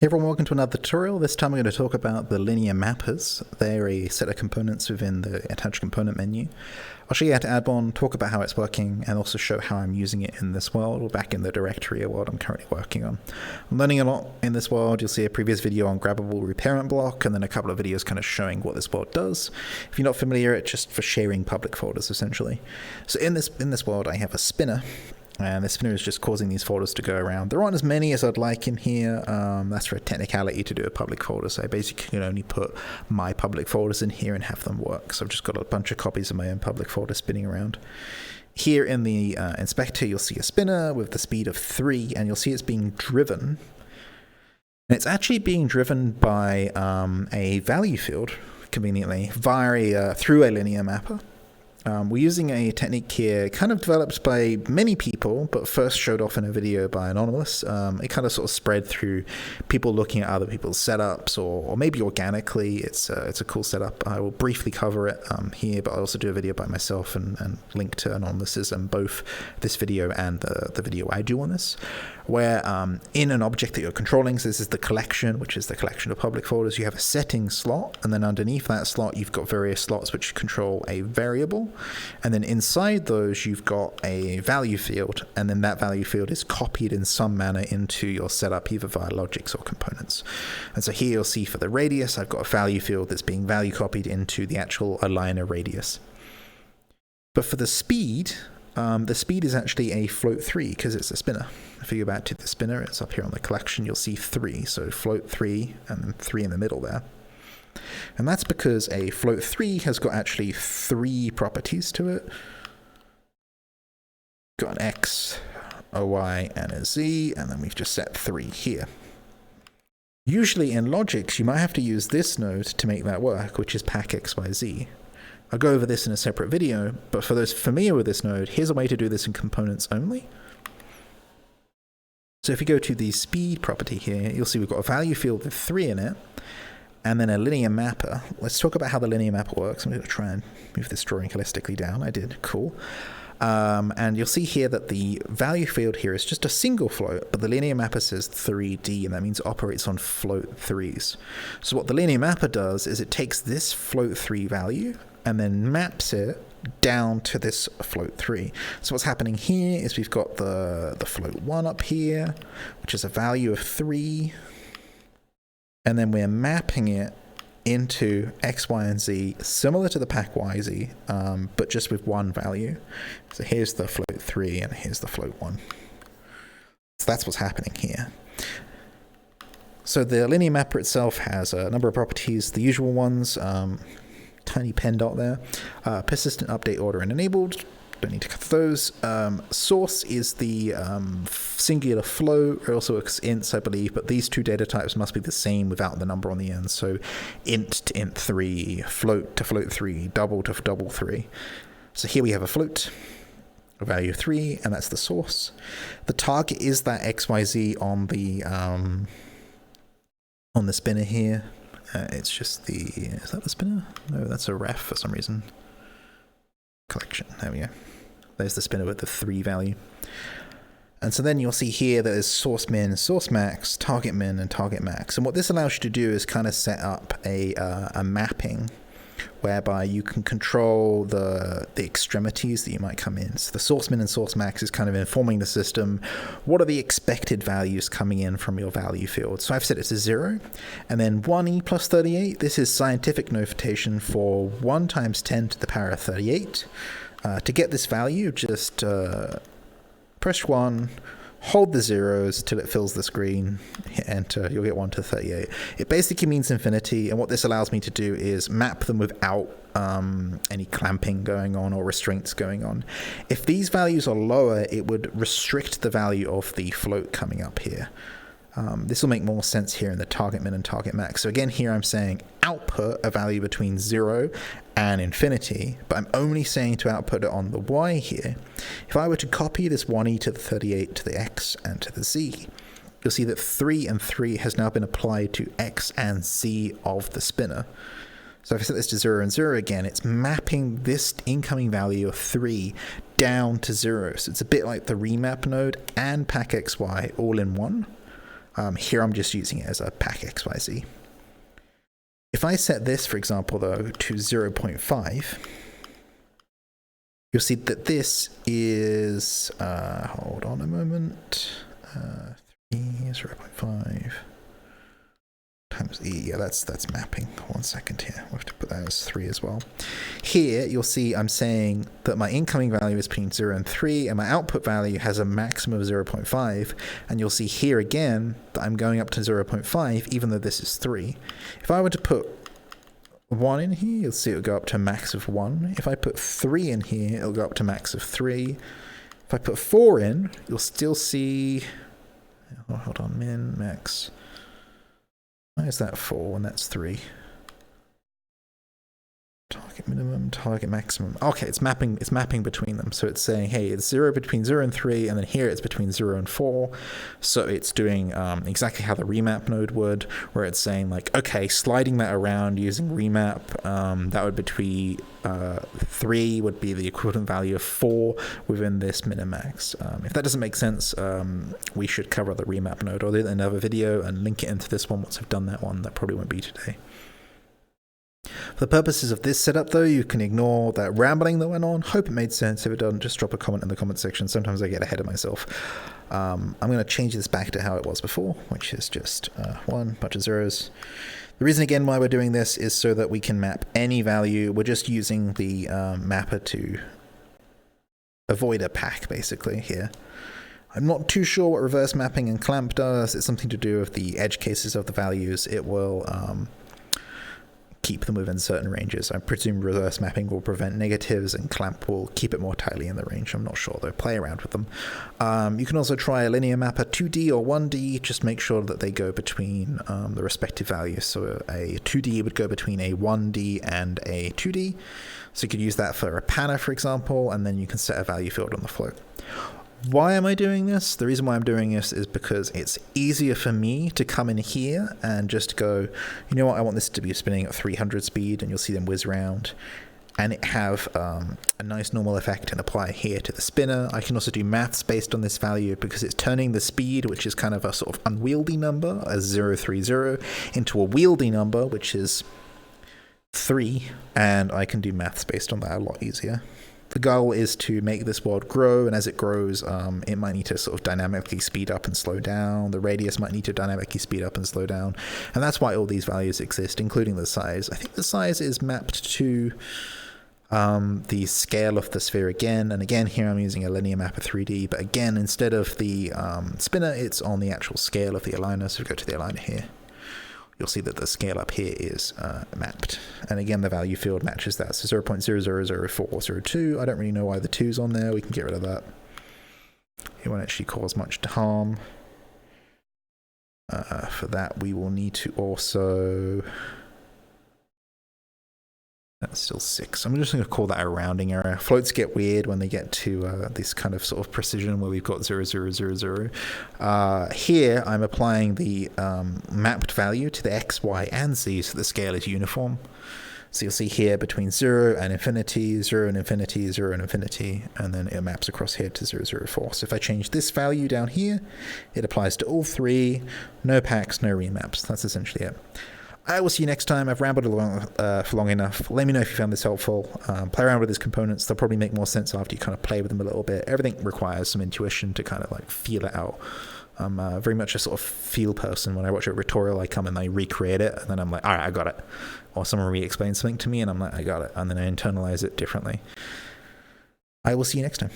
Hey everyone, welcome to another tutorial. This time I'm going to talk about the LinearMappers. They're a set of components within the attached component menu. I'll show you how to add one, talk about how it's working, and also show how I'm using it in this world or back in the directory of what I'm currently working on. I'm learning a lot in this world. You'll see a previous video on grabbable reparent block and then a couple of videos kind of showing what this world does. If you're not familiar, it's just for sharing public folders essentially. So in this world I have a spinner. And the spinner is just causing these folders to go around. There aren't as many as I'd like in here. That's for a technicality to do a public folder. So I basically can only put my public folders in here and have them work. So I've just got a bunch of copies of my own public folder spinning around. Here in the inspector, you'll see a spinner with the speed of 3, and you'll see it's being driven. And it's actually being driven by a value field, conveniently, through a linear mapper. We're using a technique here kind of developed by many people, but first showed off in a video by Anonymous. It kind of sort of spread through people looking at other people's setups or maybe organically. It's a cool setup. I will briefly cover it here, but I'll also do a video by myself and link to Anonymous's in both this video and the video I do on this, where in an object that you're controlling, so this is the collection, which is the collection of public folders, you have a settings slot, and then underneath that slot you've got various slots which control a variable. And then inside those, you've got a value field, and then that value field is copied in some manner into your setup, either via Logix or components. And so here you'll see for the radius, I've got a value field that's being value copied into the actual aligner radius. But for the speed is actually a float 3 because it's a spinner. If you go back to the spinner, it's up here on the collection, you'll see 3. So float 3 and then 3 in the middle there. And that's because a float 3 has got actually 3 properties to it. Got an X, a Y, and a Z, and then we've just set 3 here. Usually in Logix, you might have to use this node to make that work, which is PackXYZ. I'll go over this in a separate video, but for those familiar with this node, here's a way to do this in components only. So if you go to the speed property here, you'll see we've got a value field with 3 in it, and then a linear mapper. Let's talk about how the linear mapper works. I'm going to try and move this drawing holistically down. I did. Cool. And you'll see here that the value field here is just a single float, but the linear mapper says 3D, and that means it operates on float 3s. So what the linear mapper does is it takes this float 3 value and then maps it down to this float 3. So what's happening here is we've got the float 1 up here, which is a value of 3. And then we're mapping it into X, Y, and Z, similar to the PackXYZ, but just with one value. So here's the float 3, and here's the float 1. So that's what's happening here. So the linear mapper itself has a number of properties, the usual ones, tiny pen dot there, persistent update order and enabled. Don't need to cut those. Source is the singular flow. It also works ints, I believe, but these two data types must be the same without the number on the end. So int to int 3, float to float 3, double to double 3. So here we have a float, a value of 3, and that's the source. The target is that XYZ on the spinner here. It's just is that the spinner? No, that's a ref for some reason. Collection, there we go. There's the spinner with the 3 value. And so then you'll see here that there's source min, source max, target min, and target max. And what this allows you to do is kind of set up a mapping whereby you can control the extremities that you might come in. So the source min and source max is kind of informing the system what are the expected values coming in from your value field. So I've set it to 0, and then 1e plus 38. This is scientific notation for 1 times 10 to the power of 38. To get this value, just press 1, hold the zeros till it fills the screen, hit enter, you'll get 1 to 38. It basically means infinity, and what this allows me to do is map them without any clamping going on or restraints going on. If these values are lower, it would restrict the value of the float coming up here. This will make more sense here in the target min and target max. So again, here I'm saying output a value between 0 and infinity, but I'm only saying to output it on the Y here. If I were to copy this 1e to the 38 to the X and to the Z, you'll see that 3 and 3 has now been applied to X and Z of the spinner. So if I set this to 0 and 0 again, it's mapping this incoming value of 3 down to 0. So it's a bit like the remap node and PackXY all in one. Here I'm just using it as a PackXYZ. If I set this, for example, though, to 0.5, you'll see that this is, hold on a moment, 0.5 times E, yeah, that's mapping. 1 second here, we'll have to put that as 3 as well. Here, you'll see I'm saying that my incoming value is between 0 and 3, and my output value has a maximum of 0.5, and you'll see here again that I'm going up to 0.5, even though this is 3. If I were to put 1 in here, you'll see it'll go up to a max of 1. If I put 3 in here, it'll go up to a max of 3. If I put 4 in, you'll still see, oh, hold on, min, max. Why is that 4 and that's 3? Target minimum, target maximum. Okay, it's mapping between them. So it's saying, hey, it's between 0 and 3, and then here it's between 0 and 4. So it's doing exactly how the remap node would, where it's saying like, okay, sliding that around using remap, that would be 3 would be the equivalent value of 4 within this minimax. If that doesn't make sense, we should cover the remap node or do another video and link it into this one once I've done that one. That probably won't be today. For the purposes of this setup, though, you can ignore that rambling that went on. Hope it made sense. If it doesn't, just drop a comment in the comment section. Sometimes I get ahead of myself. I'm going to change this back to how it was before, which is just 1, bunch of zeros. The reason, again, why we're doing this is so that we can map any value. We're just using the mapper to avoid a pack, basically, here. I'm not too sure what reverse mapping and clamp does. It's something to do with the edge cases of the values. It will keep them within certain ranges. I presume reverse mapping will prevent negatives and clamp will keep it more tightly in the range. I'm not sure though. Play around with them. You can also try a linear mapper 2D or 1D. Just make sure that they go between the respective values. So a 2D would go between a 1D and a 2D. So you could use that for a panner, for example, and then you can set a value field on the float. Why am I doing this? The reason why I'm doing this is because it's easier for me to come in here and just go, you know what, I want this to be spinning at 300 speed, and you'll see them whiz around, and it have a nice normal effect and apply here to the spinner. I can also do maths based on this value because it's turning the speed, which is kind of a sort of unwieldy number, as 030, into a wieldy number, which is 3, and I can do maths based on that a lot easier. The goal is to make this world grow, and as it grows, it might need to sort of dynamically speed up and slow down. The radius might need to dynamically speed up and slow down, and that's why all these values exist, including the size. I think the size is mapped to the scale of the sphere again, and again here I'm using a LinearMapper 3D, but again, instead of the spinner, it's on the actual scale of the aligner. So we go to the aligner here. You'll see that the scale up here is mapped. And again, the value field matches that. So 0.000402. I don't really know why the 2's on there. We can get rid of that. It won't actually cause much harm. For that, we will need to also... That's still 6. I'm just going to call that a rounding error. Floats get weird when they get to this kind of sort of precision where we've got 0000. Here, I'm applying the mapped value to the x, y, and z so the scale is uniform. So you'll see here between 0 and infinity, 0 and infinity, 0 and infinity, and then it maps across here to 004. So if I change this value down here, it applies to all 3, no packs, no remaps. That's essentially it. I will see you next time. I've rambled along for long enough. Let me know if you found this helpful. Play around with these components. They'll probably make more sense after you kind of play with them a little bit. Everything requires some intuition to kind of like feel it out. I'm very much a sort of feel person. When I watch a tutorial, I come and I recreate it, and then I'm like, all right, I got it. Or someone re-explains something to me, and I'm like, I got it. And then I internalize it differently. I will see you next time.